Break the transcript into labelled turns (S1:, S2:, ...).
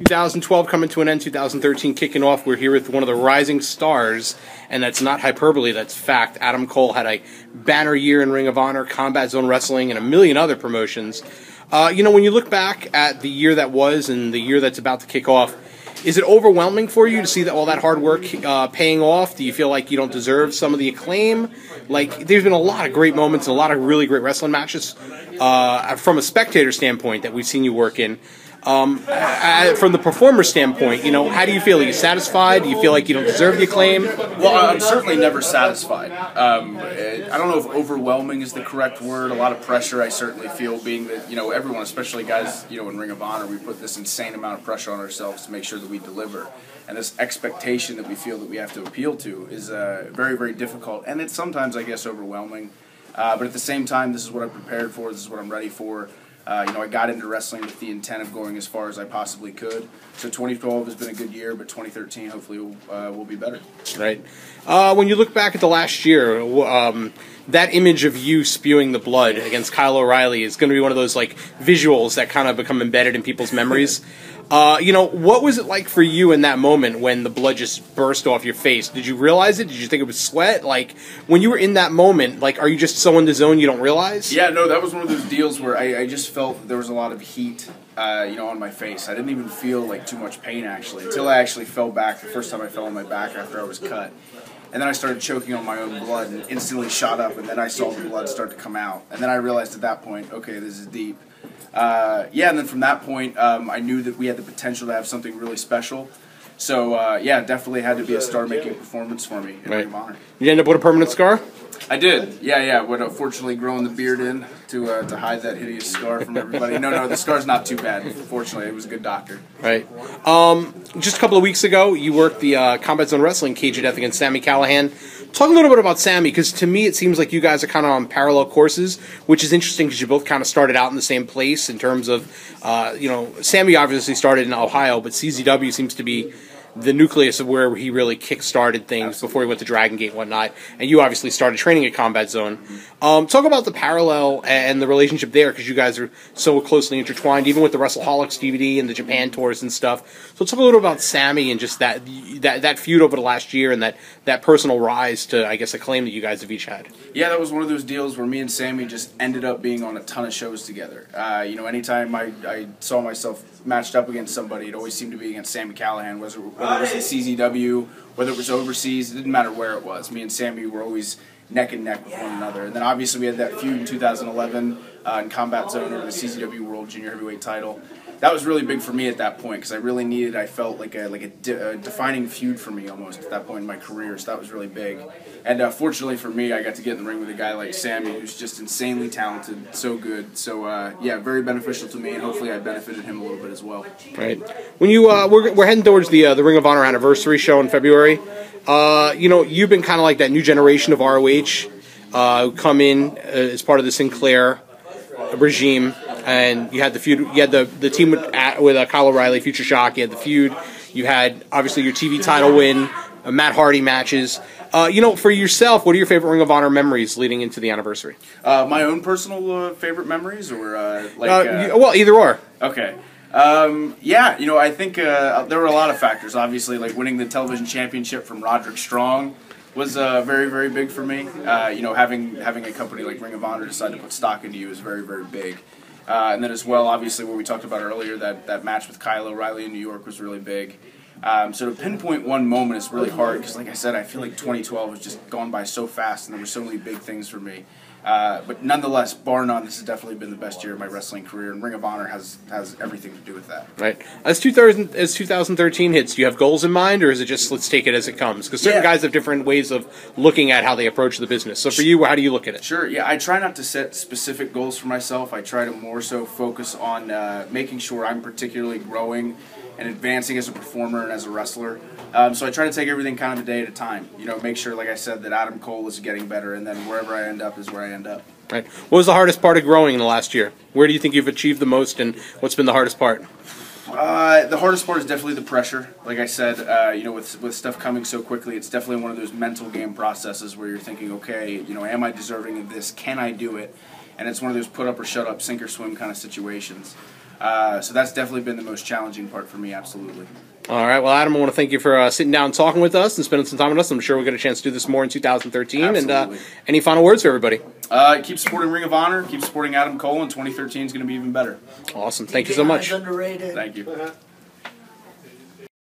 S1: 2012 coming to an end, 2013 kicking off. We're here with one of the rising stars, and that's not hyperbole, that's fact. Adam Cole had a banner year in Ring of Honor, Combat Zone Wrestling, and a million other promotions. You know, when you look back at the year that was and the year that's about to kick off, is it overwhelming for you to see that all that hard work paying off? Do you feel like you don't deserve some of the acclaim? Like, there's been a lot of great moments and a lot of really great wrestling matches from a spectator standpoint that we've seen you work in. From the performer standpoint, you know, how do you feel? Are you satisfied? Do you feel like you don't deserve the acclaim?
S2: Well, I'm certainly never satisfied. I don't know if overwhelming is the correct word. A lot of pressure I certainly feel, being that, you know, everyone, especially guys, you know, in Ring of Honor, we put this insane amount of pressure on ourselves to make sure that we deliver. And this expectation that we feel that we have to appeal to is very, very difficult. And it's sometimes, I guess, overwhelming. But at the same time, this is what I'm prepared for. This is what I'm ready for. You know, I got into wrestling with the intent of going as far as I possibly could. So 2012 has been a good year, but 2013 hopefully will be better. Right.
S1: When you look back at the last year, that image of you spewing the blood against Kyle O'Reilly is going to be one of those like visuals that kind of become embedded in people's memories. You know, what was it like for you in that moment when the blood just burst off your face? Did you realize it? Did you think it was sweat? Like, when you were in that moment, like, are you just so in the zone you don't realize?
S2: Yeah, no, that was one of those deals where I just felt there was a lot of heat, you know, on my face. I didn't even feel, like, too much pain, actually, until I actually fell back, the first time I fell on my back after I was cut. And then I started choking on my own blood and instantly shot up, and then I saw the blood start to come out. And then I realized at that point, okay, this is deep. Yeah, and then from that point, I knew that we had the potential to have something really special. So, yeah, definitely had to be a star-making performance for me in Ring of Honor.
S1: You end up with a permanent scar?
S2: I did, yeah. But unfortunately, growing the beard in to hide that hideous scar from everybody. No, the scar's not too bad. Fortunately, it was a good doctor.
S1: Right. Just a couple of weeks ago, you worked the Combat Zone Wrestling Cage of Death against Sami Callihan. Talk a little bit about Sami, because to me it seems like you guys are kind of on parallel courses, which is interesting because you both kind of started out in the same place in terms of, you know, Sami obviously started in Ohio, but CZW seems to be the nucleus of where he really kick-started things before he went to Dragon Gate and whatnot, and you obviously started training at Combat Zone. Talk about the parallel and the relationship there, because you guys are so closely intertwined, even with the WrestleHolics DVD and the Japan tours and stuff. So talk a little about Sami and just that feud over the last year and that personal rise to, I guess, acclaim that you guys have each had.
S2: Yeah, that was one of those deals where me and Sami just ended up being on a ton of shows together. You know, anytime I saw myself matched up against somebody, it always seemed to be against Sami Callihan, whether it was at CZW, whether it was overseas, it didn't matter where it was. Me and Sami were always neck and neck with one another. And then obviously we had that feud in 2011 in Combat Zone over the CZW World Junior Heavyweight title. That was really big for me at that point because I really needed, I felt like a defining feud for me almost at that point in my career, so that was really big. And fortunately for me, I got to get in the ring with a guy like Sami, who's just insanely talented, so good. So yeah, very beneficial to me, and hopefully I benefited him a little bit as well.
S1: Right. When you we're heading towards the Ring of Honor anniversary show in February. You know, you've been kind of like that new generation of ROH who come in as part of the Sinclair regime, and you had the feud. You had the team with Kyle O'Reilly, Future Shock. You had the feud. You had obviously your TV title win, Matt Hardy matches. You know, for yourself, what are your favorite Ring of Honor memories leading into the anniversary?
S2: My own personal favorite memories, or
S1: well, either or.
S2: Okay. Yeah, you know, I think there were a lot of factors. Obviously, like winning the television championship from Roderick Strong was very, very big for me. You know, having a company like Ring of Honor decide to put stock into you is very, very big. And then as well, obviously, what we talked about earlier, that match with Kyle O'Reilly in New York was really big. So to pinpoint one moment is really hard because, like I said, I feel like 2012 has just gone by so fast and there were so many big things for me. But nonetheless, bar none, this has definitely been the best year of my wrestling career, and Ring of Honor has everything to do with that.
S1: Right. As 2013 hits, do you have goals in mind, or is it just let's take it as it comes? Because certain guys have different ways of looking at how they approach the business. So for you, how do you look at it?
S2: Sure. Yeah, I try not to set specific goals for myself. I try to more so focus on making sure I'm particularly growing and advancing as a performer and as a wrestler. So I try to take everything kind of a day at a time. You know, make sure, like I said, that Adam Cole is getting better, and then wherever I end up is where I end up.
S1: Right. What was the hardest part of growing in the last year? Where do you think you've achieved the most, and what's been the hardest part?
S2: The hardest part is definitely the pressure. Like I said, you know, with stuff coming so quickly, it's definitely one of those mental game processes where you're thinking, okay, you know, am I deserving of this? Can I do it? And it's one of those put up or shut up, sink or swim kind of situations. So that's definitely been the most challenging part for me, absolutely.
S1: All right. Well, Adam, I want to thank you for sitting down and talking with us and spending some time with us. I'm sure we'll get a chance to do this more in 2013.
S2: Absolutely.
S1: And any final words for everybody?
S2: Keep supporting Ring of Honor. Keep supporting Adam Cole, and 2013 is going to be even better.
S1: Awesome. Thank you so much.
S3: Underrated.
S2: Thank you.